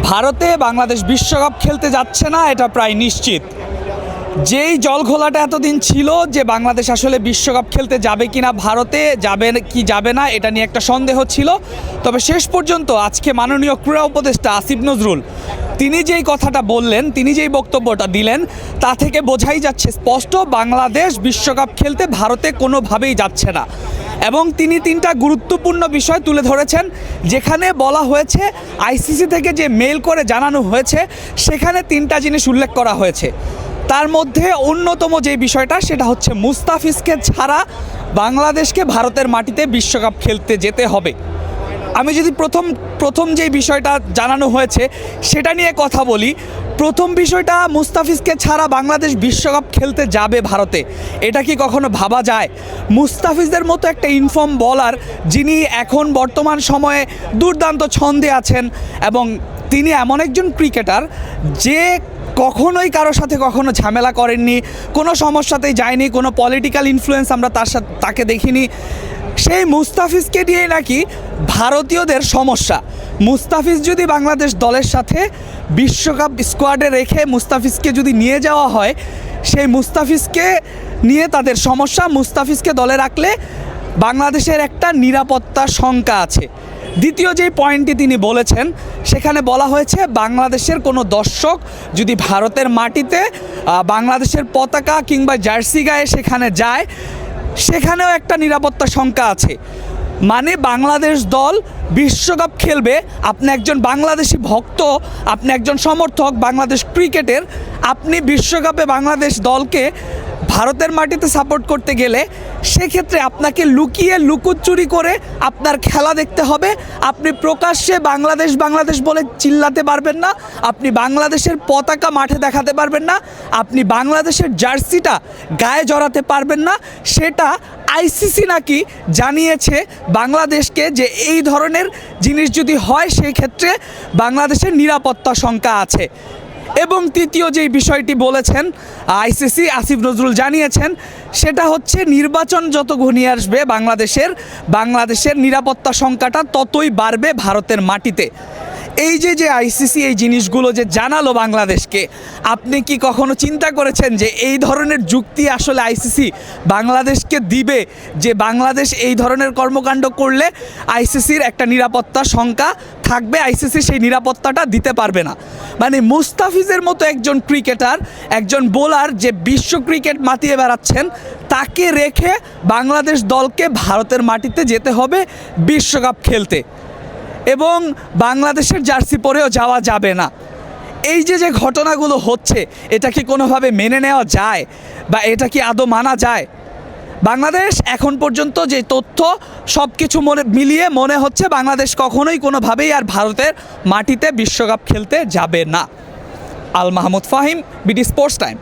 ভারতে বাংলাদেশ বিশ্বকাপ খেলতে যাচ্ছে না, এটা প্রায় নিশ্চিত। যেই জলঘোলাটা এতদিন ছিল যে বাংলাদেশ আসলে বিশ্বকাপ খেলতে যাবে কিনা, ভারতে যাবে কি যাবে না, এটা নিয়ে একটা সন্দেহ ছিল। তবে শেষ পর্যন্ত আজকে মাননীয় ক্রীড়া উপদেষ্টা আসিফ নজরুল তিনি যেই কথাটা বললেন, তিনি যেই বক্তব্যটা দিলেন, তা থেকে বোঝাই যাচ্ছে স্পষ্ট বাংলাদেশ বিশ্বকাপ খেলতে ভারতে কোনোভাবেই যাচ্ছে না। এবং তিনি তিনটা গুরুত্বপূর্ণ বিষয় তুলে ধরেছেন, যেখানে বলা হয়েছে আইসিসি থেকে যে মেইল করে জানানো হয়েছে সেখানে তিনটা জিনিস উল্লেখ করা হয়েছে। তার মধ্যে অন্যতম যে বিষয়টা সেটা হচ্ছে মুস্তাফিজকে ছাড়া বাংলাদেশকে ভারতের মাটিতে বিশ্বকাপ খেলতে যেতে হবে। আমি যদি প্রথম যে বিষয়টা জানানো হয়েছে সেটা নিয়ে কথা বলি, প্রথম বিষয়টা মুস্তাফিজকে ছাড়া বাংলাদেশ বিশ্বকাপ খেলতে যাবে ভারতে, এটা কি কখনো ভাবা যায়? মুস্তাফিজদের মতো একটা ইনফর্ম বলার, যিনি এখন বর্তমান সময়ে দুর্দান্ত ছন্দে আছেন এবং তিনি এমন একজন ক্রিকেটার যে কখনোই কারোর সাথে কখনো ঝামেলা করেননি, কোনো সমস্যাতেই যায়নি, কোনো পলিটিক্যাল ইনফ্লুয়েন্স আমরা তাকে দেখিনি। সেই মুস্তাফিজকে নিয়ে নাকি ভারতীয়দের সমস্যা। মুস্তাফিজ যদি বাংলাদেশ দলের সাথে বিশ্বকাপ স্কোয়াডে রেখে মুস্তাফিজকে যদি নিয়ে যাওয়া হয়, সেই মুস্তাফিজকে নিয়ে তাদের সমস্যা। মুস্তাফিজকে দলে রাখলে বাংলাদেশের একটা নিরাপত্তা শঙ্কা আছে। দ্বিতীয় যে পয়েন্টটি তিনি বলেছেন, সেখানে বলা হয়েছে বাংলাদেশের কোনো দর্শক যদি ভারতের মাটিতে বাংলাদেশের পতাকা কিংবা জার্সি গায়ে সেখানে যায়, সেখানেও একটা নিরাপত্তা শঙ্কা আছে। মানে বাংলাদেশ দল বিশ্বকাপ খেলবে, আপনি একজন বাংলাদেশি ভক্ত, আপনি একজন সমর্থক বাংলাদেশ ক্রিকেটের, আপনি বিশ্বকাপে বাংলাদেশ দলকে ভারতের মাটিতে সাপোর্ট করতে গেলে সেক্ষেত্রে আপনাকে লুকোচুরি করে আপনার খেলা দেখতে হবে। আপনি প্রকাশ্যে বাংলাদেশ বাংলাদেশ বলে চিল্লাতে পারবেন না, আপনি বাংলাদেশের পতাকা মাঠে দেখাতে পারবেন না, আপনি বাংলাদেশের জার্সিটা গায়ে জড়াতে পারবেন না। সেটা আইসিসি নাকি জানিয়েছে বাংলাদেশকে যে এই ধরনের জিনিস যদি হয় সেই ক্ষেত্রে বাংলাদেশের নিরাপত্তা শঙ্কা আছে। এবং তৃতীয় যেই বিষয়টি বলেছেন আইসিসি, আসিফ নজরুল জানিয়েছেন, সেটা হচ্ছে নির্বাচন যত ঘনিয়ে আসবে বাংলাদেশের নিরাপত্তা সংখ্যাটা ততই বাড়বে ভারতের মাটিতে। এই যে আইসিসি এই জিনিসগুলো যে জানালো বাংলাদেশকে, আপনি কি কখনো চিন্তা করেছেন যে এই ধরনের যুক্তি আসলে আইসিসি বাংলাদেশকে দিবে, যে বাংলাদেশ এই ধরনের কর্মকাণ্ড করলে আইসিসির একটা নিরাপত্তা শঙ্কা থাকবে, আইসিসি সেই নিরাপত্তাটা দিতে পারবে না? মানে মুস্তাফিজের মতো একজন ক্রিকেটার, একজন বোলার যে বিশ্ব ক্রিকেট মাতিয়ে বেড়াচ্ছেন, তাকে রেখে বাংলাদেশ দলকে ভারতের মাটিতে যেতে হবে বিশ্বকাপ খেলতে এবং বাংলাদেশের জার্সি পরেও যাওয়া যাবে না। এই যে ঘটনাগুলো হচ্ছে, এটা কি কোনোভাবে মেনে নেওয়া যায় বা এটা কি আদৌ মানা যায়? বাংলাদেশ এখন পর্যন্ত যে তথ্য সব কিছু মিলিয়ে মনে হচ্ছে বাংলাদেশ কখনোই কোনোভাবেই আর ভারতের মাটিতে বিশ্বকাপ খেলতে যাবে না। Al Mahmud Fahim, BD sports time.